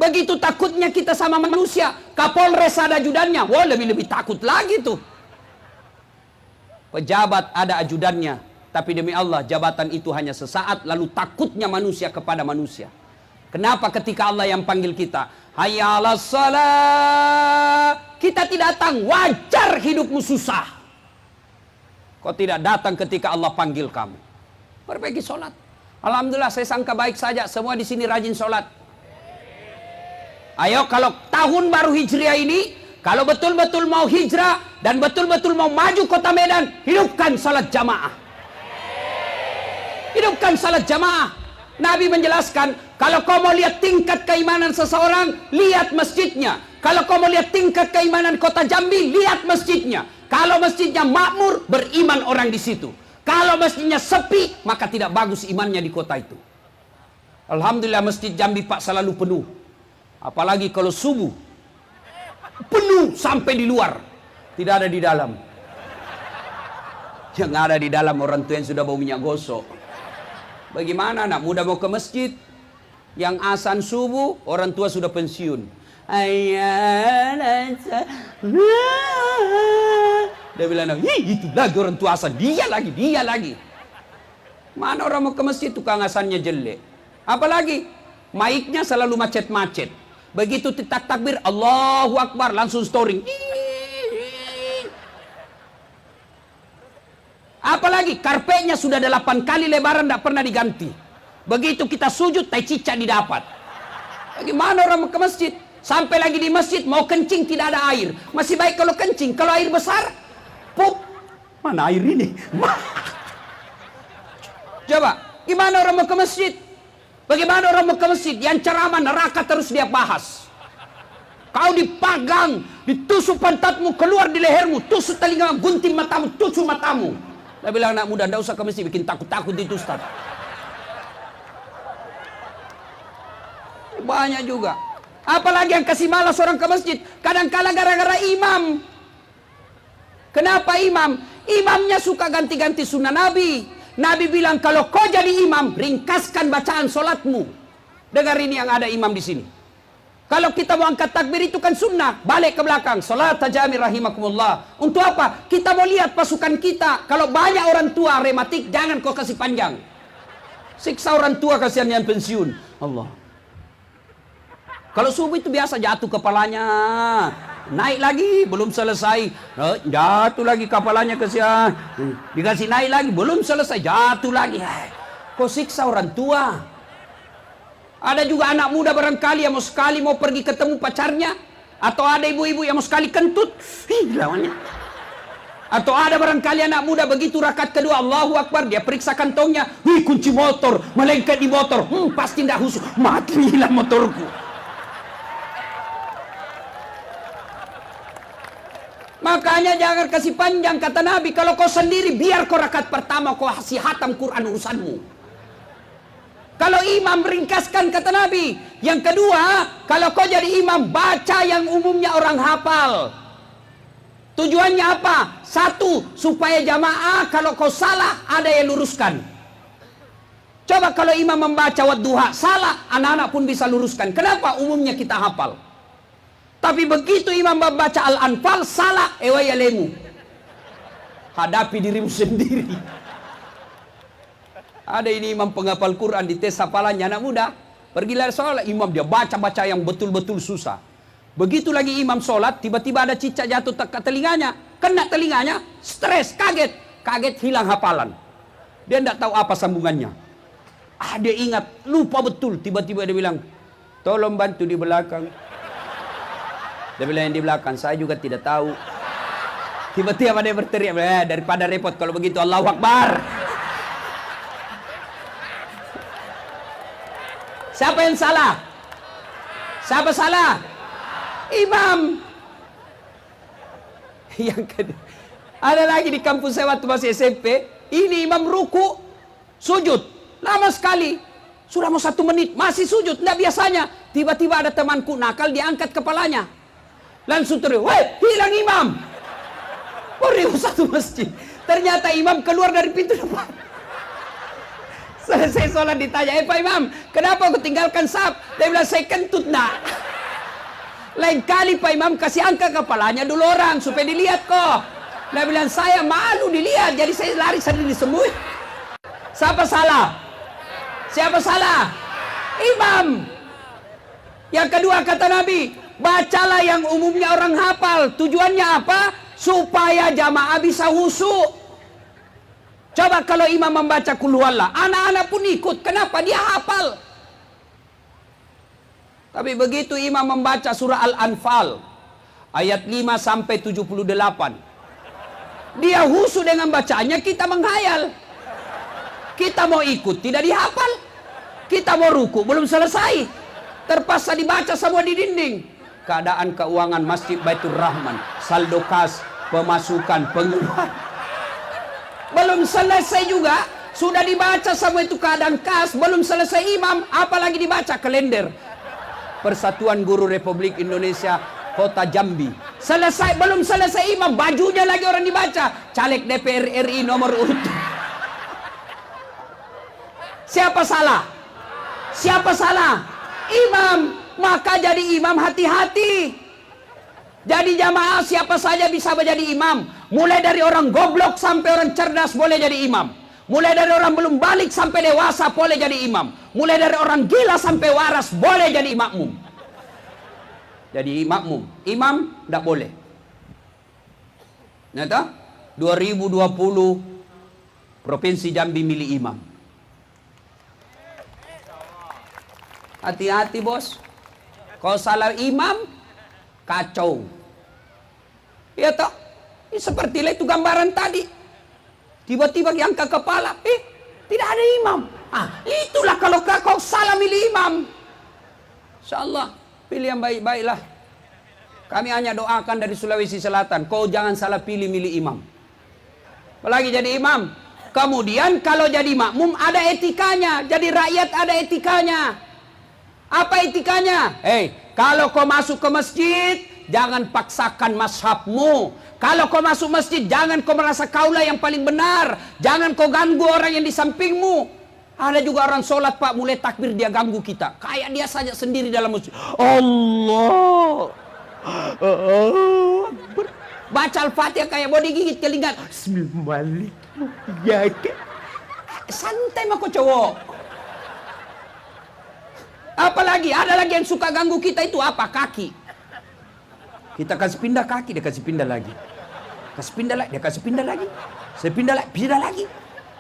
Begitu takutnya kita sama manusia, Kapolres ada ajudannya, wah lebih takut lagi tuh. Pejabat ada ajudannya, tapi demi Allah jabatan itu hanya sesaat, lalu takutnya manusia kepada manusia. Kenapa ketika Allah yang panggil kita, hayya 'alas shalah, kita tidak datang, wajar hidupmu susah. Kau tidak datang ketika Allah panggil kamu. Perbaiki sholat. Alhamdulillah saya sangka baik saja, semua di sini rajin sholat. Ayo kalau tahun baru Hijriah ini, kalau betul-betul mau hijrah dan betul-betul mau maju kota Medan, hidupkan salat jamaah. Hidupkan salat jamaah. Nabi menjelaskan, kalau kau mau lihat tingkat keimanan seseorang, lihat masjidnya. Kalau kau mau lihat tingkat keimanan kota Jambi, lihat masjidnya. Kalau masjidnya makmur, beriman orang di situ. Kalau masjidnya sepi, maka tidak bagus imannya di kota itu. Alhamdulillah masjid Jambi Pak selalu penuh. Apalagi kalau subuh, penuh sampai di luar, tidak ada di dalam. Yang ada di dalam orang tua yang sudah bau minyak gosok. Bagaimana anak muda mau ke masjid, yang azan subuh, orang tua sudah pensiun. Dia bilang, itu lagi orang tua azan, dia lagi. Mana orang mau ke masjid, tukang azannya jelek. Apalagi, mic-nya selalu macet-macet. Begitu takbir, Allahu Akbar, langsung storing. Apalagi karpetnya sudah 8 kali lebaran, tidak pernah diganti. Begitu kita sujud, tai cicak didapat. Bagaimana orang mau ke masjid? Sampai lagi di masjid, mau kencing tidak ada air. Masih baik kalau kencing, kalau air besar, pup. Mana air ini? Coba, gimana orang mau ke masjid? Bagaimana orang mau ke masjid? Yang ceramah neraka terus dia bahas. Kau dipagang, ditusuk pantatmu, keluar di lehermu, tusuk telingamu, gunting matamu, tusuk matamu. Dia bilang, anak muda, tidak usah ke masjid, bikin takut-takut itu Ustaz. Banyak juga. Apalagi yang kasih malas orang ke masjid, kadang-kala gara-gara imam. Kenapa imam? Imamnya suka ganti-ganti sunnah Nabi. Nabi bilang, kalau kau jadi imam, ringkaskan bacaan solatmu. Dengar ini yang ada imam di sini. Kalau kita mau angkat takbir itu kan sunnah, balik ke belakang. Salat tajami rahimakumullah. Untuk apa? Kita mau lihat pasukan kita. Kalau banyak orang tua rematik, jangan kau kasih panjang. Siksa orang tua kasihan yang pensiun. Allah. Kalau subuh itu biasa jatuh kepalanya. Naik lagi, belum selesai. Jatuh lagi kepalanya kasihan. Dikasih naik lagi, belum selesai. Jatuh lagi. Kau siksa orang tua. Ada juga anak muda barangkali yang mau sekali mau pergi ketemu pacarnya. Atau ada ibu-ibu yang mau sekali kentut. Lawannya. Atau ada barangkali anak muda begitu rakaat kedua Allahu Akbar, dia periksa kantongnya. Kunci motor, melengket di motor. Pasti tidak khusus. Mati hilang motorku. Makanya jangan kasih panjang, kata Nabi. Kalau kau sendiri, biar kau rakaat pertama kau kasih hatam Quran urusanmu. Kalau imam ringkaskan, kata Nabi. Yang kedua, kalau kau jadi imam, baca yang umumnya orang hafal. Tujuannya apa? Satu, supaya jamaah kalau kau salah, ada yang luruskan. Coba kalau imam membaca wadduha, salah, anak-anak pun bisa luruskan. Kenapa? Umumnya kita hafal. Tapi begitu imam membaca Al-Anfal, salah, ewayalemu. Hadapi dirimu sendiri. Ada ini imam penghafal Quran di tes hafalannya anak muda. Pergilah sholat, imam dia baca-baca yang betul-betul susah. Begitu lagi imam sholat, tiba-tiba ada cicak jatuh ke telinganya. Kena telinganya, stres, kaget. Kaget hilang hafalan. Dia tidak tahu apa sambungannya. Dia ingat, lupa betul. Tiba-tiba dia bilang, tolong bantu di belakang. Dia bilang yang di belakang, saya juga tidak tahu. Tiba-tiba dia berteriak, daripada repot kalau begitu Allahu Akbar. Siapa yang salah? Siapa salah? Imam. Yang kedua, ada lagi di kampus saya waktu masih SMP. Ini imam ruku, sujud, lama sekali. Sudah mau 1 menit, masih sujud. Tidak biasanya. Tiba-tiba ada temanku nakal, diangkat kepalanya. Langsung teriak, weh, hilang imam. Beribu satu masjid. Ternyata imam keluar dari pintu depan. Selesai sholat ditanya, Pak Imam, kenapa aku tinggalkan saf? Dia bilang, saya kentut nak. Lain kali Pak Imam kasih angka kepalanya dulu orang supaya dilihat kok. Dia bilang, saya malu dilihat, jadi saya lari sendiri sembuh. Siapa salah? Siapa salah? Imam. Yang kedua kata Nabi, bacalah yang umumnya orang hafal. Tujuannya apa? Supaya jamaah bisa khusyuk. Coba kalau imam membaca Qul huwallah, anak-anak pun ikut. Kenapa? Dia hafal. Tapi begitu imam membaca surah Al-Anfal ayat 5 sampai 78, dia khusyuk dengan bacaannya, kita menghayal. Kita mau ikut, tidak dihafal. Kita mau ruku, belum selesai, terpaksa dibaca semua di dinding. Keadaan keuangan Masjid Baitur Rahman, saldo kas, pemasukan, pengeluaran, belum selesai juga, sudah dibaca semua itu keadaan kas, belum selesai imam, apalagi dibaca kalender Persatuan Guru Republik Indonesia Kota Jambi. Selesai, belum selesai imam, bajunya lagi orang dibaca, caleg DPR RI nomor urut. Siapa salah? Siapa salah? Imam. Maka jadi imam hati-hati. Jadi jamaah siapa saja bisa menjadi imam. Mulai dari orang goblok sampai orang cerdas boleh jadi imam. Mulai dari orang belum balik sampai dewasa boleh jadi imam. Mulai dari orang gila sampai waras boleh jadi makmum. Jadi makmum. Imam tidak boleh. Nyata 2020 Provinsi Jambi milih imam. Hati-hati bos. Kalau salah imam, kacau. Ya toh, ini seperti itu gambaran tadi. Tiba-tiba yang ke kepala, tidak ada imam. Itulah kalau kau salah milih imam. Insyaallah, pilih yang baik-baiklah. Kami hanya doakan dari Sulawesi Selatan, kau jangan salah pilih milih imam. Apalagi jadi imam. Kemudian kalau jadi makmum ada etikanya, jadi rakyat ada etikanya. Apa etikanya? Kalau kau masuk ke masjid, jangan paksakan mazhabmu. Kalau kau masuk masjid, jangan kau merasa kaulah yang paling benar. Jangan kau ganggu orang yang di sampingmu. Ada juga orang sholat pak, mulai takbir dia ganggu kita. Kayak dia saja sendiri dalam masjid. Allah. Baca Al-Fatihah kayak mau digigit telinga. Bismillahirrahmanirrahim. Santai mah kau cowok. Apalagi ada lagi yang suka ganggu kita itu apa? Kaki. Kita kasih pindah kaki, dia kasih pindah lagi. Kasih pindah lagi, dia kasih pindah lagi. Saya pindah lagi.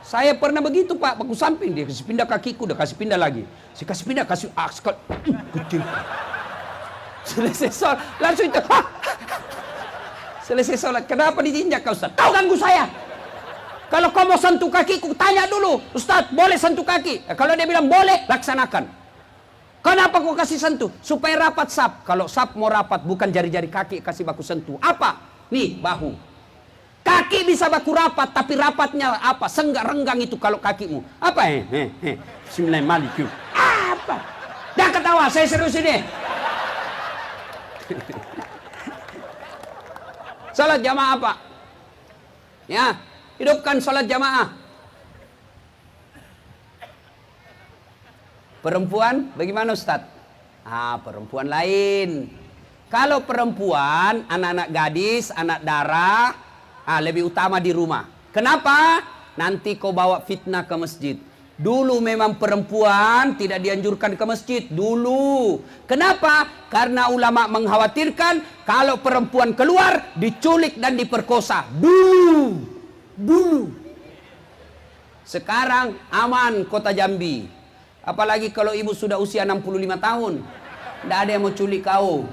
Saya pernah begitu pak, aku samping dia kasih pindah kakiku, dia kasih pindah lagi. Saya kasih pindah, kasih kecil. Selesai sholat, langsung itu. Selesai sholat, kenapa diinjak kau Ustaz? Kau ganggu saya. Kalau kau mau sentuh kakiku, tanya dulu, Ustaz boleh sentuh kaki? Kalau dia bilang boleh, laksanakan. Kenapa kau kasih sentuh? Supaya rapat sap. Kalau sap mau rapat, bukan jari-jari kaki kasih baku sentuh. Apa? Nih, bahu. Kaki bisa baku rapat, tapi rapatnya apa? Senggang-renggang itu kalau kakimu. Apa? Bismillahirrahmanirrahim. Apa? Jangan ketawa, saya serius ini. Salat jamaah apa? Ya, hidupkan salat jamaah. Perempuan bagaimana Ustadz? Perempuan lain. Kalau perempuan, anak-anak gadis, anak darah, lebih utama di rumah. Kenapa? Nanti kau bawa fitnah ke masjid. Dulu memang perempuan tidak dianjurkan ke masjid. Dulu. Kenapa? Karena ulama mengkhawatirkan kalau perempuan keluar, diculik dan diperkosa. Dulu. Sekarang aman kota Jambi. Apalagi kalau ibu sudah usia 65 tahun. Tidak ada yang mau culik kau.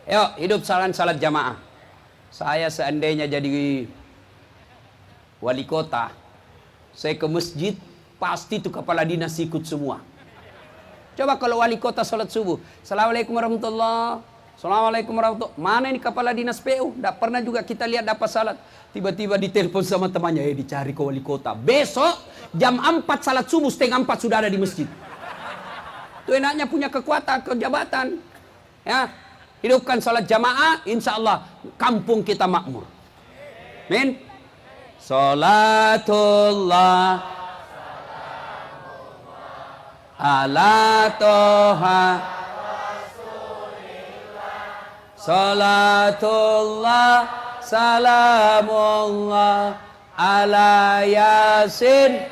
Yuk, hidup salat jamaah. Saya seandainya jadi wali kota, saya ke masjid, pasti itu kepala dinas ikut semua. Coba kalau wali kota salat subuh. Assalamualaikum warahmatullahi wabarakatuh. Assalamualaikum warahmatullahi wabarakatuh. Mana ini kepala dinas PU? Tidak pernah juga kita lihat dapat salat. Tiba-tiba ditelepon sama temannya, dicari ke wali kota. Besok jam 4 salat subuh, setengah 4 sudah ada di masjid. Itu enaknya punya kekuatan, kejabatan. Ya, hidupkan salat jamaah, insya Allah kampung kita makmur. Amin. Salatullah ala toha. Salatullah salamullah ala yasin